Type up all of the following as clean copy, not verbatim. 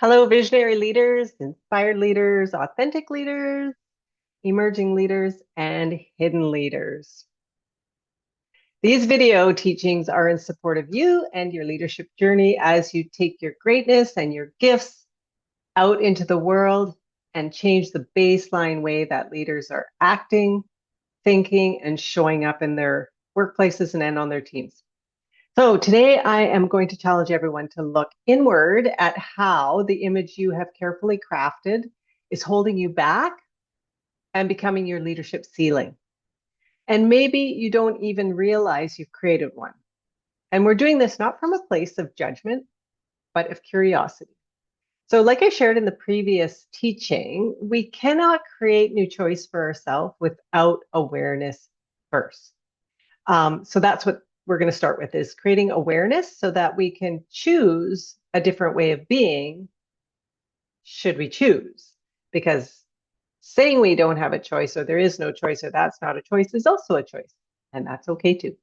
Hello, visionary leaders, inspired leaders, authentic leaders, emerging leaders, and hidden leaders. These video teachings are in support of you and your leadership journey as you take your greatness and your gifts out into the world and change the baseline way that leaders are acting, thinking, and showing up in their workplaces and on their teams. So today I am going to challenge everyone to look inward at how the image you have carefully crafted is holding you back and becoming your leadership ceiling. And maybe you don't even realize you've created one. And we're doing this not from a place of judgment, but of curiosity. So, like I shared in the previous teaching, we cannot create new choice for ourselves without awareness first. So that's what we're going to start with, is creating awareness so that we can choose a different way of being should we choose. Because saying we don't have a choice, or there is no choice, or that's not a choice, is also a choice. And that's okay too.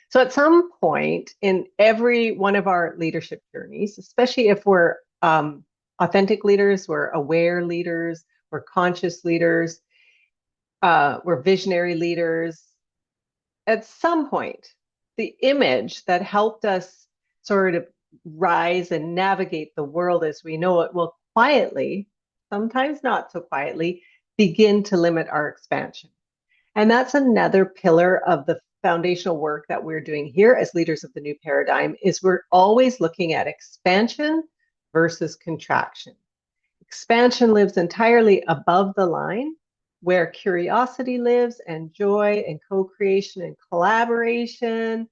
So at some point in every one of our leadership journeys, especially if we're authentic leaders, we're aware leaders, we're conscious leaders, we're visionary leaders, at some point, the image that helped us sort of rise and navigate the world as we know it will quietly, sometimes not so quietly, begin to limit our expansion. And that's another pillar of the foundational work that we're doing here as leaders of the new paradigm, is we're always looking at expansion versus contraction. Expansion lives entirely above the line, where curiosity lives, and joy and co-creation and collaboration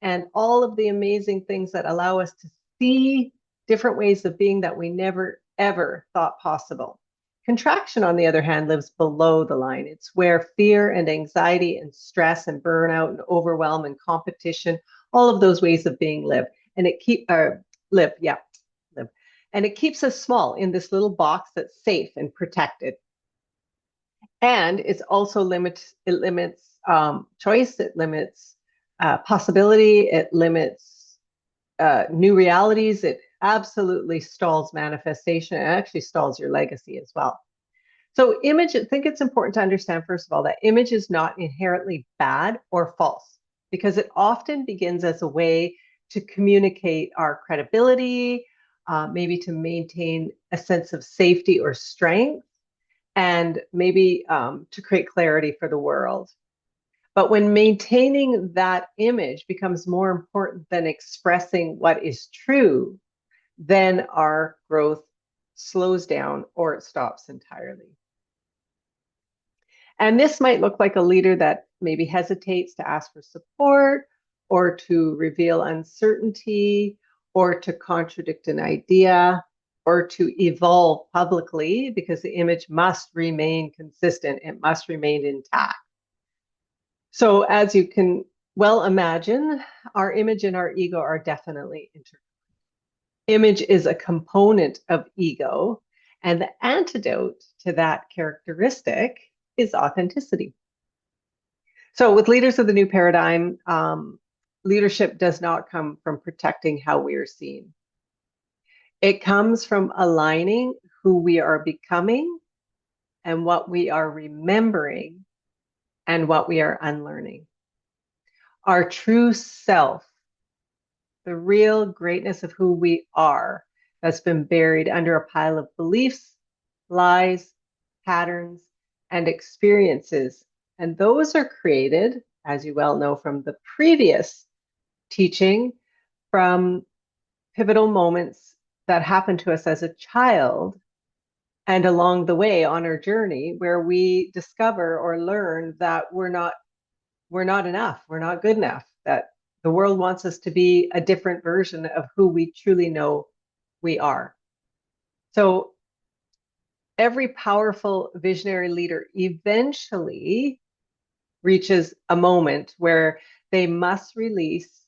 and all of the amazing things that allow us to see different ways of being that we never ever thought possible. Contraction, on the other hand, lives below the line. It's where fear and anxiety and stress and burnout and overwhelm and competition, all of those ways of being live. And it live, yeah, live. And it keeps us small in this little box that's safe and protected. And it's also limits choice, it limits possibility, it limits new realities, it absolutely stalls manifestation, and actually stalls your legacy as well. So image, I think it's important to understand, first of all, that image is not inherently bad or false, because it often begins as a way to communicate our credibility, maybe to maintain a sense of safety or strength, and maybe to create clarity for the world. But when maintaining that image becomes more important than expressing what is true, then our growth slows down or it stops entirely. And this might look like a leader that maybe hesitates to ask for support, or to reveal uncertainty, or to contradict an idea, or to evolve publicly, because the image must remain consistent, it must remain intact. So as you can well imagine, our image and our ego are definitely intertwined. Image is a component of ego, and the antidote to that characteristic is authenticity. So with leaders of the new paradigm, leadership does not come from protecting how we are seen. It comes from aligning who we are becoming and what we are remembering and what we are unlearning. Our true self, the real greatness of who we are, that's been buried under a pile of beliefs, lies, patterns, and experiences. And those are created, as you well know from the previous teaching, from pivotal moments that happened to us as a child and along the way on our journey, where we discover or learn that we're not enough, we're not good enough, that the world wants us to be a different version of who we truly know we are. So every powerful visionary leader eventually reaches a moment where they must release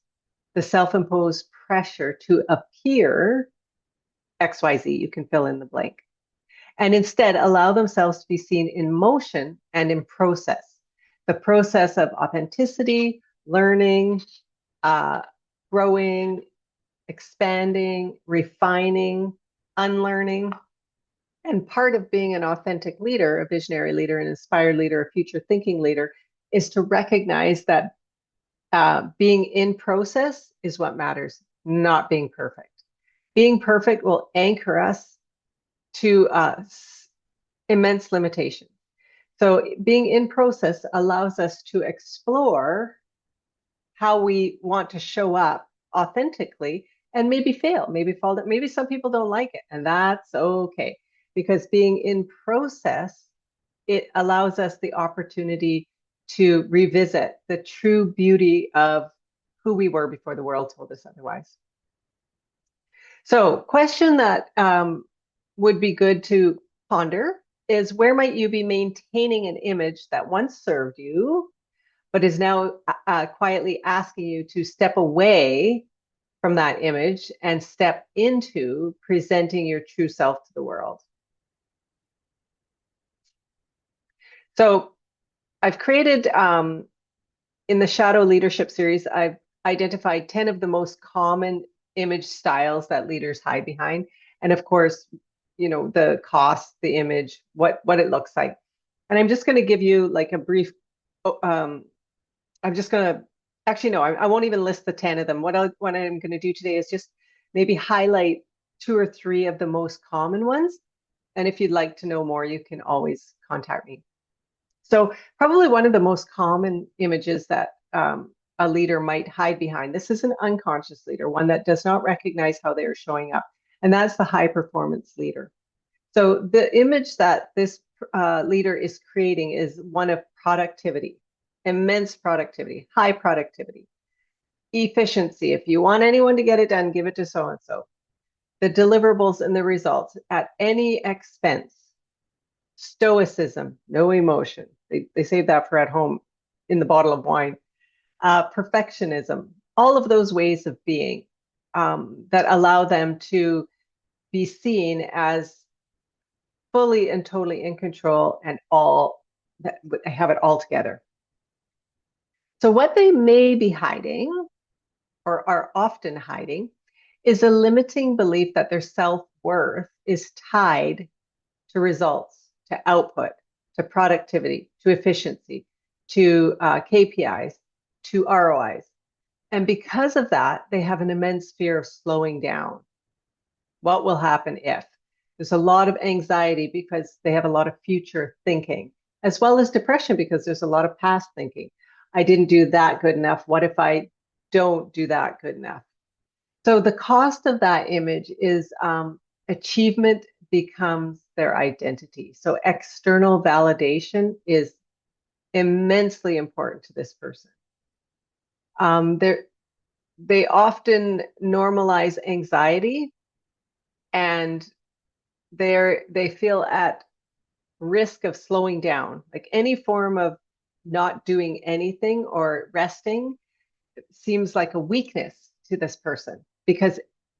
the self-imposed pressure to appear XYZ, you can fill in the blank, and instead allow themselves to be seen in motion and in process. The process of authenticity, learning, growing, expanding, refining, unlearning. And part of being an authentic leader, a visionary leader, an inspired leader, a future thinking leader, is to recognize that being in process is what matters, not being perfect. Being perfect will anchor us to immense limitations. So being in process allows us to explore how we want to show up authentically and maybe fail, maybe fall, maybe some people don't like it, and that's okay. Because being in process, it allows us the opportunity to revisit the true beauty of who we were before the world told us otherwise. So, question that would be good to ponder is, where might you be maintaining an image that once served you, but is now quietly asking you to step away from that image and step into presenting your true self to the world? So I've created, in the Shadow Leadership series, I've identified 10 of the most common image styles that leaders hide behind. And of course, the cost, the image, what it looks like. And I'm just going to give you like a brief, I'm just going to, actually, no, I won't even list the 10 of them. What I'm going to do today is just maybe highlight 2 or 3 of the most common ones. And if you'd like to know more, you can always contact me. So probably one of the most common images that a leader might hide behind, this is an unconscious leader, one that does not recognize how they are showing up, and that's the high performance leader. So the image that this leader is creating is one of productivity, immense productivity, high productivity, efficiency. If you want anyone to get it done, give it to so-and-so. The deliverables and the results at any expense. Stoicism, no emotion. They save that for at home in the bottle of wine. Perfectionism, all of those ways of being that allow them to be seen as fully and totally in control and all that have it all together. So what they may be hiding, or are often hiding, is a limiting belief that their self-worth is tied to results, to output, to productivity, to efficiency, to KPIs, to ROIs. And because of that, they have an immense fear of slowing down. What will happen if? There's a lot of anxiety because they have a lot of future thinking, as well as depression because there's a lot of past thinking. I didn't do that good enough. What if I don't do that good enough? So the cost of that image is achievement becomes their identity. So external validation is immensely important to this person. They often normalize anxiety, and they feel at risk of slowing down. Like any form of not doing anything or resting seems like a weakness to this person, because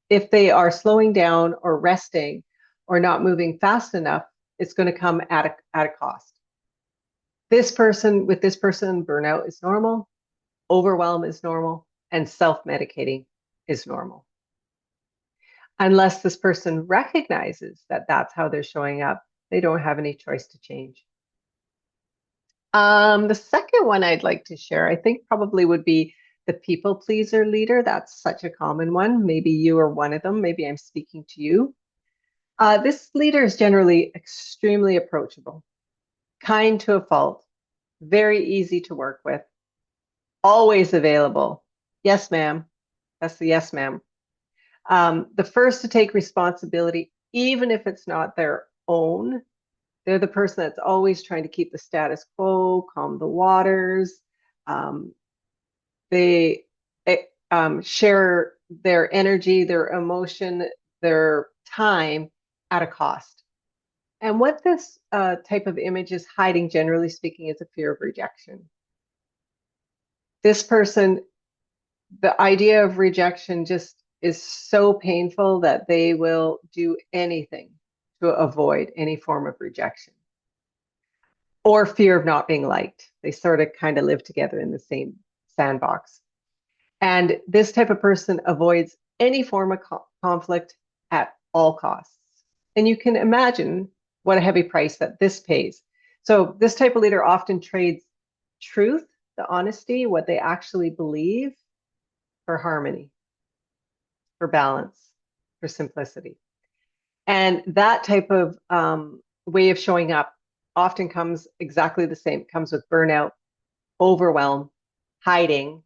if they are slowing down or resting or not moving fast enough, it's going to come at a cost. With this person, burnout is normal, overwhelm is normal, and self-medicating is normal. Unless this person recognizes that that's how they're showing up, they don't have any choice to change. The second one I'd like to share, I think probably would be the people pleaser leader. That's such a common one. Maybe you are one of them. Maybe I'm speaking to you. This leader is generally extremely approachable, kind to a fault, very easy to work with, always available. Yes, ma'am. That's the yes, ma'am. The first to take responsibility, even if it's not their own. They're the person that's always trying to keep the status quo, calm the waters. They share their energy, their emotion, their time at a cost. And what this type of image is hiding, generally speaking, is a fear of rejection. This person, the idea of rejection just is so painful that they will do anything to avoid any form of rejection or fear of not being liked. They sort of kind of live together in the same sandbox. And this type of person avoids any form of conflict at all costs. And you can imagine what a heavy price that this pays. So this type of leader often trades truth, the honesty, what they actually believe, for harmony, for balance, for simplicity. And that type of way of showing up often comes exactly the same. It comes with burnout, overwhelm, hiding,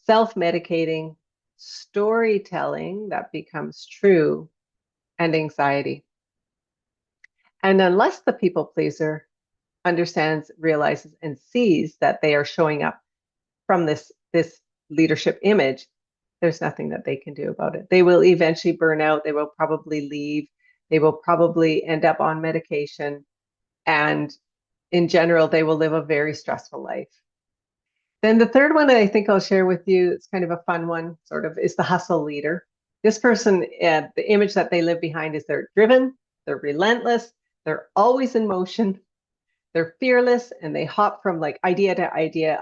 self-medicating, storytelling that becomes true, and anxiety. And unless the people pleaser understands, realizes, and sees that they are showing up from this leadership image, there's nothing that they can do about it. They will eventually burn out. They will probably leave. They will probably end up on medication. And in general, they will live a very stressful life. Then the third one that I think I'll share with you, it's kind of a fun one, sort of, is the hustle leader. This person, the image that they live behind is they're driven, they're relentless, they're always in motion, they're fearless, and they hop from like idea to idea,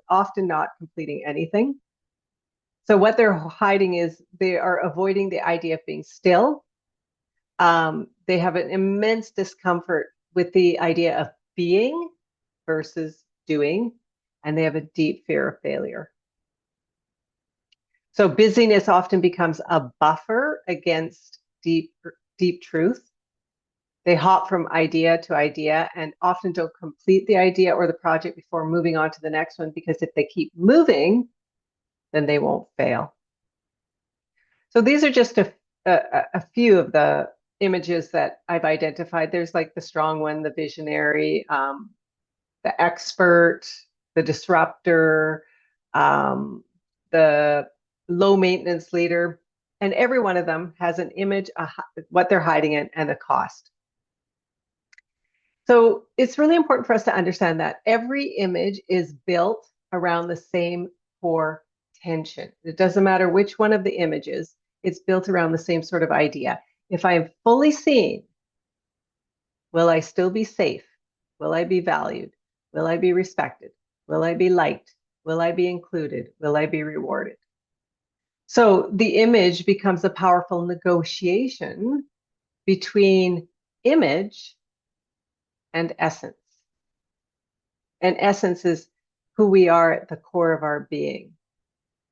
often not completing anything. So what they're hiding is they are avoiding the idea of being still. They have an immense discomfort with the idea of being versus doing, and they have a deep fear of failure. So busyness often becomes a buffer against deep truth. They hop from idea to idea and often don't complete the idea or the project before moving on to the next one, because if they keep moving, then they won't fail. So these are just a few of the images that I've identified. There's like the strong one, the visionary, the expert, the disruptor, the low maintenance leader, and every one of them has an image, what they're hiding in, and a cost. So it's really important for us to understand that every image is built around the same core tension. It doesn't matter which one of the images, it's built around the same sort of idea. If I am fully seen, will I still be safe? Will I be valued? Will I be respected? Will I be liked? Will I be included? Will I be rewarded? So the image becomes a powerful negotiation between image and essence. And essence is who we are at the core of our being,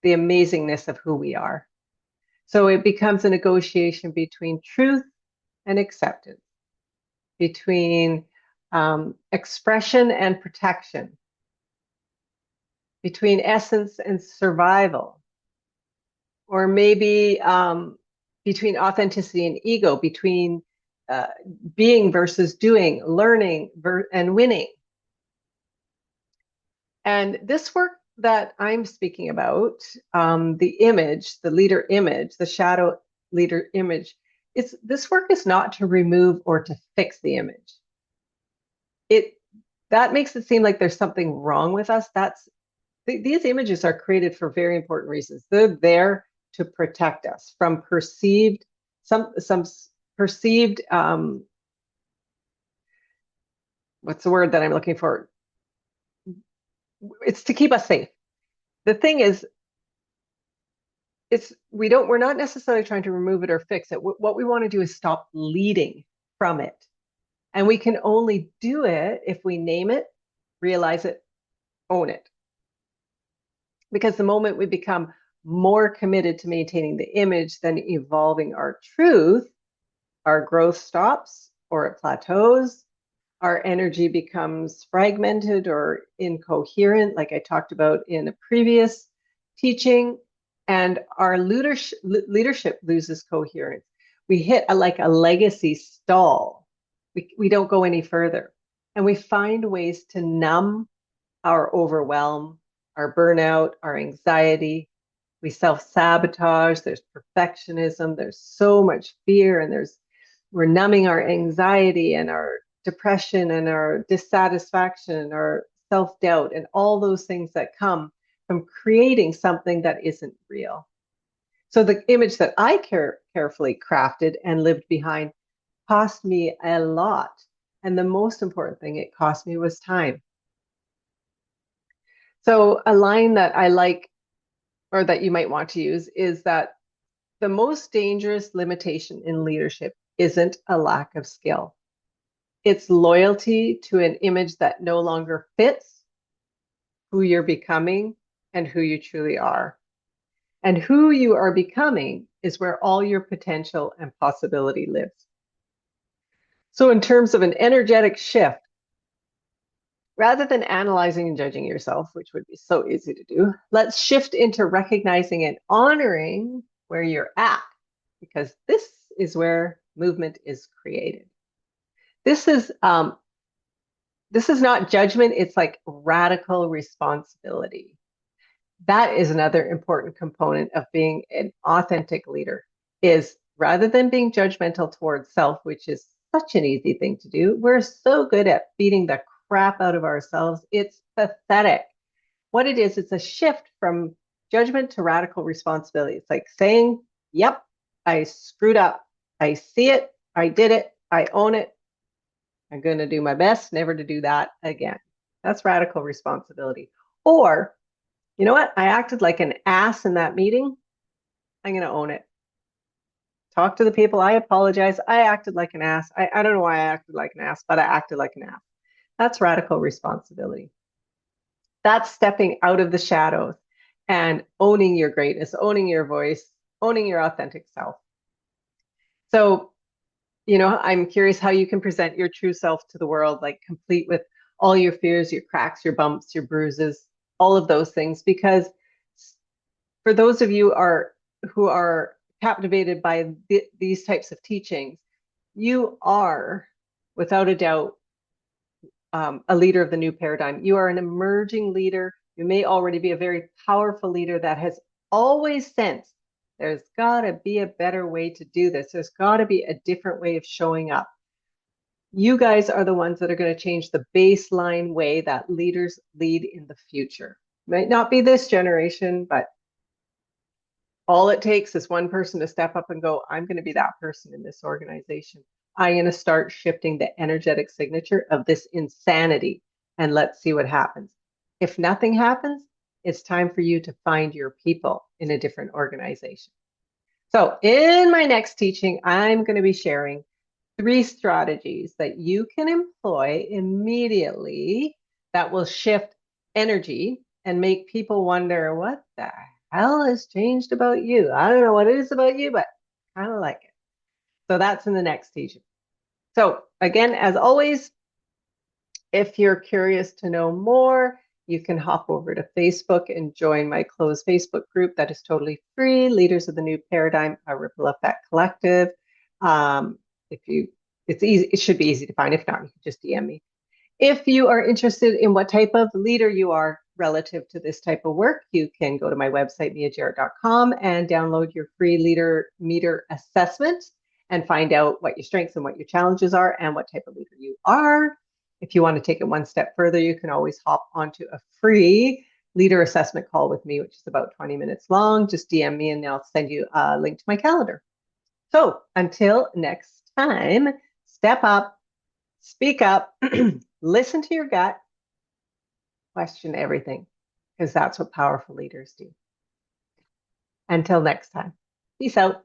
the amazingness of who we are. So it becomes a negotiation between truth and acceptance, between expression and protection, between essence and survival, or maybe between authenticity and ego, between being versus doing, learning and winning. And this work that I'm speaking about, the image, the leader image, the shadow leader image, this work is not to remove or to fix the image. That makes it seem like there's something wrong with us. These images are created for very important reasons. They're there to protect us from perceived, some perceived, what's the word that I'm looking for? It's to keep us safe. The thing is, we're not necessarily trying to remove it or fix it. What we want to do is stop leading from it. And we can only do it if we name it, realize it, own it. Because the moment we become more committed to maintaining the image than evolving our truth, our growth stops or it plateaus. Our energy becomes fragmented or incoherent, like I talked about in a previous teaching, and our leadership loses coherence. We hit like a legacy stall. We don't go any further. And we find ways to numb our overwhelm, our burnout, our anxiety. We self-sabotage. There's perfectionism. There's so much fear, and we're numbing our anxiety and our depression and our dissatisfaction, our self-doubt, and all those things that come from creating something that isn't real. So the image that I carefully crafted and lived behind cost me a lot. And the most important thing it cost me was time. So a line that I like, or that you might want to use, is that the most dangerous limitation in leadership isn't a lack of skill. It's loyalty to an image that no longer fits who you're becoming and who you truly are. And who you are becoming is where all your potential and possibility lives. So, in terms of an energetic shift, rather than analyzing and judging yourself, which would be so easy to do, let's shift into recognizing and honoring where you're at, because this is where movement is created. This is not judgment, it's like radical responsibility. That is another important component of being an authentic leader, is rather than being judgmental towards self, which is such an easy thing to do, we're so good at beating the crap out of ourselves. It's pathetic. What it is, it's a shift from judgment to radical responsibility. It's like saying, yep, I screwed up. I see it. I did it. I own it. I'm going to do my best never to do that again. That's radical responsibility. Or, you know what? I acted like an ass in that meeting. I'm going to own it. Talk to the people. I apologize. I acted like an ass. I don't know why I acted like an ass, but I acted like an ass. That's radical responsibility. That's stepping out of the shadows and owning your greatness, owning your voice, owning your authentic self. So, I'm curious how you can present your true self to the world, like complete with all your fears, your cracks, your bumps, your bruises, all of those things. Because for those of you who are captivated by these types of teachings, you are, without a doubt, a leader of the new paradigm. You are an emerging leader. You may already be a very powerful leader that has always sensed there's got to be a better way to do this. There's got to be a different way of showing up. You guys are the ones that are going to change the baseline way that leaders lead in the future. Might not be this generation, but all it takes is one person to step up and go, I'm going to be that person in this organization. I'm going to start shifting the energetic signature of this insanity, and let's see what happens. If nothing happens, it's time for you to find your people in a different organization. So in my next teaching, I'm going to be sharing 3 strategies that you can employ immediately that will shift energy and make people wonder, what the hell has changed about you? I don't know what it is about you, but I kind of like it. So that's in the next teaching. So again, as always, if you're curious to know more, you can hop over to Facebook and join my closed Facebook group that is totally free, Leaders of the New Paradigm, a Ripple Effect Collective. It's easy, it should be easy to find. If not, you can just DM me. If you are interested in what type of leader you are relative to this type of work, you can go to my website, miajarrett.com, and download your free leader meter assessment and find out what your strengths and what your challenges are and what type of leader you are. If you want to take it one step further, you can always hop onto a free leader assessment call with me, which is about 20 minutes long. Just DM me and I'll send you a link to my calendar. So until next time, step up, speak up, listen to your gut, question everything, because that's what powerful leaders do. Until next time, peace out.